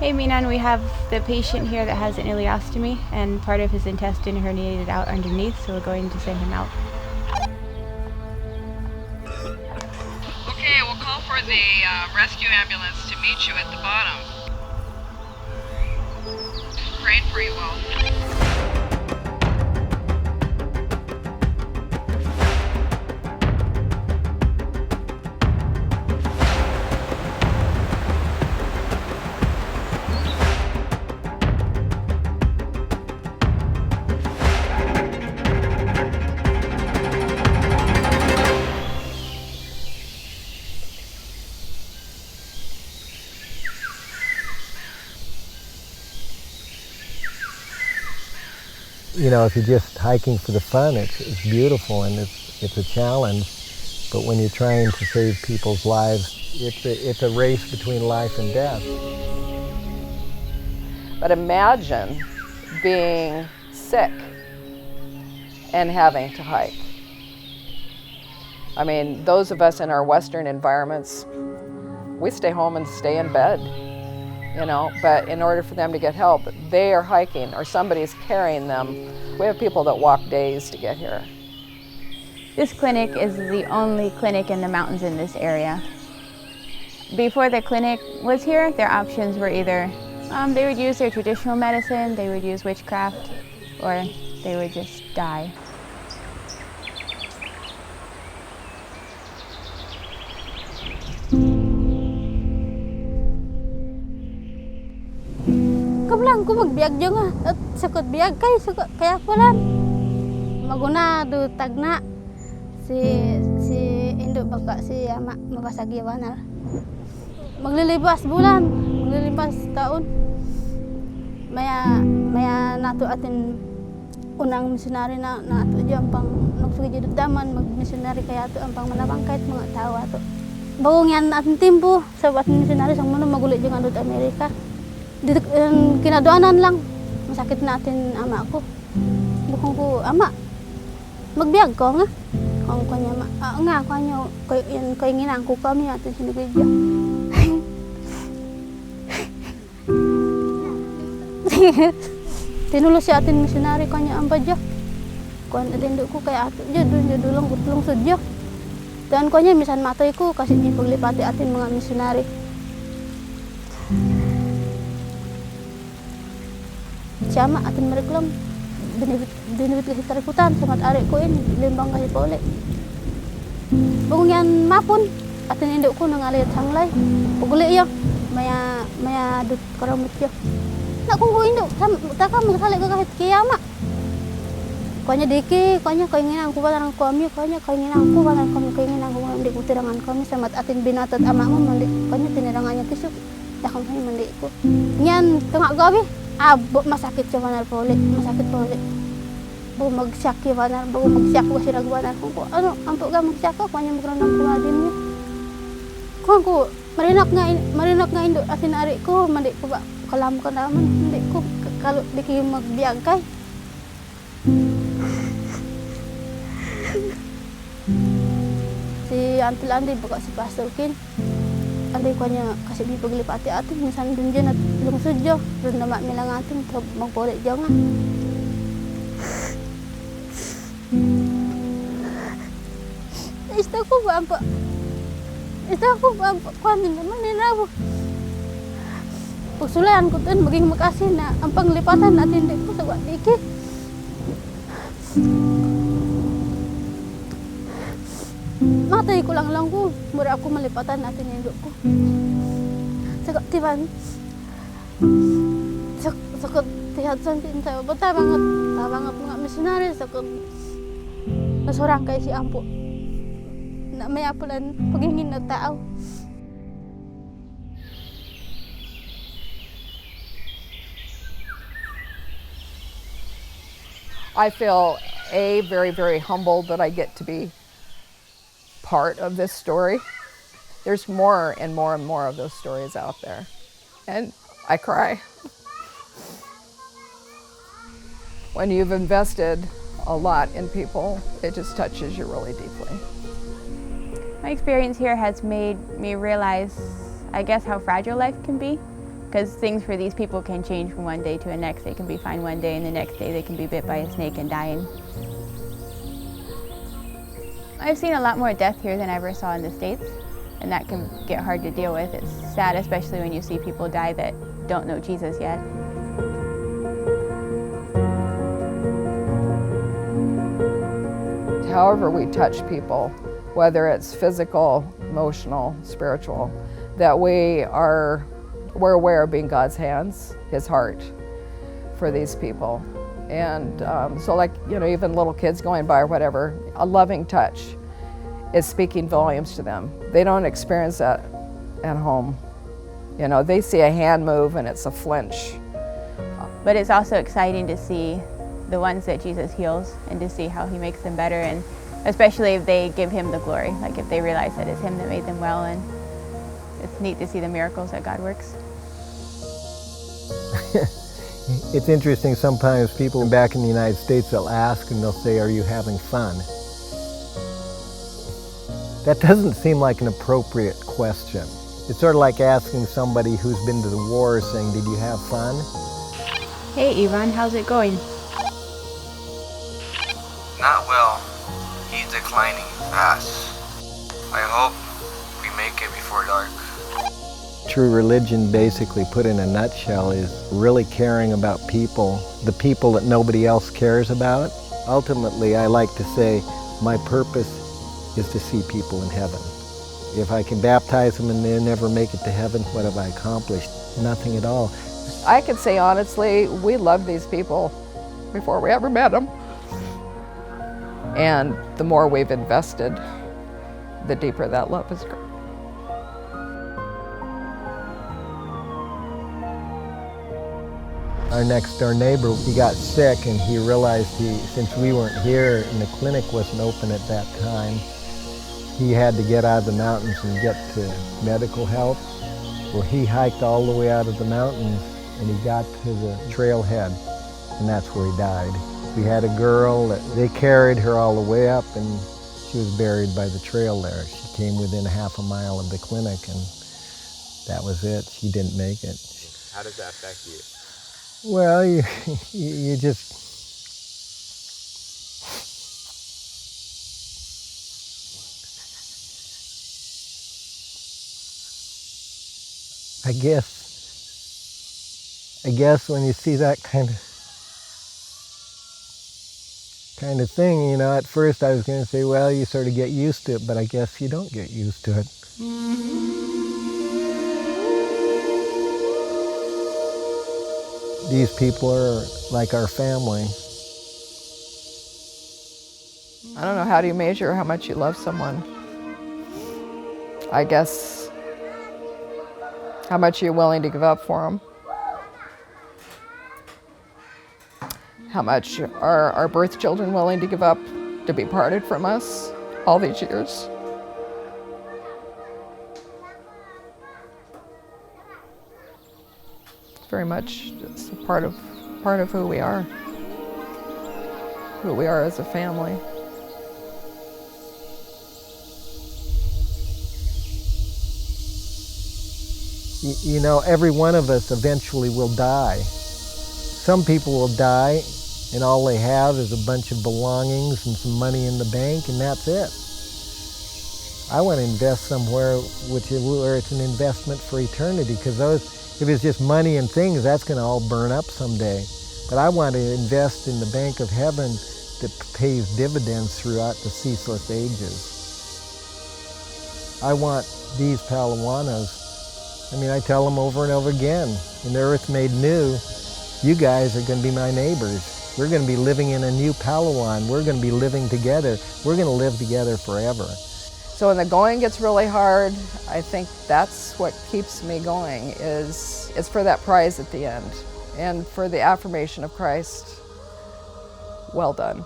Hey Minan, we have the patient here that has an ileostomy and part of his intestine herniated out underneath, so we're going to send him out. Okay, we'll call for the rescue ambulance to meet you at the bottom. Praying for you all. You know, if you're just hiking for the fun, it's beautiful and it's a challenge. But when you're trying to save people's lives, it's a race between life and death. But imagine being sick and having to hike. I mean, those of us in our Western environments, we stay home and stay in bed, you know, but in order for them to get help, they are hiking or somebody's carrying them. We have people that walk days to get here. This clinic is the only clinic in the mountains in this area. Before the clinic was here, their options were either they would use their traditional medicine, they would use witchcraft, or they would just die. Lang ko magbiag dyan nga at sakot biag kaya ko lang maguna do tagna si Indo baka si ama mabasagi banal maglilibas bulan maglilibas taon maya nato atin unang missionary na ato dyan pang nagsugi jud daman mag missionary kaya ato ang pang manabangkait mga tao ato bagong yan atin tempo sa atin missionary sang mano magulit dyan adot Amerika. Kinadoanan lang, masakit natin ama ko. Bukong ko, ama, magbiag ko nga. Kung ko niya, nga, ko niya, ko inginang ko kami atin sinigidya. Tinulo siya atin missionary ko niya ang badya. Kung atin ko kaya ato, dulong utlong sudya. Tuan ko niya, misan matoy ko kasi di paglipati atin mga missionary. Siyama atin mereklam binibit kasi tarikutan sa matari ko ini limbang kasi pole bagong yan mapon atin indok ko nangalit sanglay paguli yo maya dut karamut yo na kung ko indok taka magsali ka kahit kiyama kanya diki kanya kainginan ko parang kami kanya kainginan ko parang kami kainginan ko hindi ko tirangan kami sa mat atin binatot ama mo mandi kanya tinirangannya tisuk yakam kami mandi ko nyan tengah gabi masakit siya banar poli, masakit poli. Bu magsyak ya banar, bu magsyak ko sirag banar ko. Ano, ampo ga magsyak ko kanya magron ng kumadin niya. Ko marinak nga indo atin ari ko, mandi ko ba kalam ka naman, hindi ko kalau diki magbiag kay. Si Uncle Andy baka si Pastor Kin. Anday ko niya kasi di paglipati atin minsan dun dyan at lungsod dyan dun na milang atin magpuli dyan nga ista ko ba kuhan din naman ninaw pagsulayan ko dun maging makasin na ang panglipatan natin di ko sa wadiki matay ko lang ko mura ako malipatan natin yung ko sakot tiban sakot tihat santin tayo ba tabangat mga missionary sakot nasurang kay si ampo na may apulan pagingin na tao. I feel very, very humbled that I get to be part of this story. There's more and more and more of those stories out there. And I cry. When you've invested a lot in people, it just touches you really deeply. My experience here has made me realize, I guess, how fragile life can be. because things for these people can change from one day to the next. They can be fine one day and the next day they can be bit by a snake and dying. I've seen a lot more death here than I ever saw in the States, and that can get hard to deal with. It's sad, especially when you see people die that don't know Jesus yet. However we touch people, whether it's physical, emotional, spiritual, that we're aware of being God's hands, His heart for these people. And so like, even little kids going by or whatever, a loving touch is speaking volumes to them. They don't experience that at home. They see a hand move and it's a flinch. But it's also exciting to see the ones that Jesus heals and to see how He makes them better, and especially if they give Him the glory, like if they realize that it's Him that made them well, and it's neat to see the miracles that God works. It's interesting, sometimes people back in the United States, they'll ask and they'll say, "Are you having fun?" That doesn't seem like an appropriate question. It's sort of like asking somebody who's been to the war saying, "Did you have fun?" Hey Ivan, how's it going? Not well. He's declining fast. I hope we make it before dark. True religion, basically put in a nutshell, is really caring about people, the people that nobody else cares about. Ultimately, I like to say, my purpose is to see people in heaven. If I can baptize them and they never make it to heaven, what have I accomplished? Nothing at all. I could say honestly, we love these people before we ever met them. And the more we've invested, the deeper that love has grown. Our next door neighbor, he got sick and he realized since we weren't here and the clinic wasn't open at that time, he had to get out of the mountains and get to medical help. Well, he hiked all the way out of the mountains and he got to the trailhead, and that's where he died. We had a girl that they carried her all the way up, and she was buried by the trail there. She came within a half a mile of the clinic, and that was it. She didn't make it. How does that affect you? Well, you just, I guess when you see that kind of thing, at first I was going to say, well, you sort of get used to it, but I guess you don't get used to it. These people are like our family. I don't know, how do you measure how much you love someone? I guess how much you're willing to give up for them. How much are our birth children willing to give up to be parted from us all these years? It's very much just a part of who we are as a family. Every one of us eventually will die. Some people will die and all they have is a bunch of belongings and some money in the bank, and that's it. I want to invest somewhere where it's an investment for eternity, because if it's just money and things, that's going to all burn up someday. But I want to invest in the bank of heaven that pays dividends throughout the ceaseless ages. I want these Palawanos, I tell them over and over again, when the earth's made new, you guys are going to be my neighbors. We're going to be living in a new Palawan. We're going to be living together. We're going to live together forever. So when the going gets really hard, I think that's what keeps me going, is it's for that prize at the end and for the affirmation of Christ. Well done.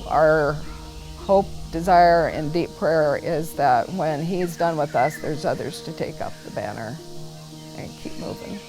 Our hope, desire, and deep prayer is that when He's done with us, there's others to take up the banner and keep moving.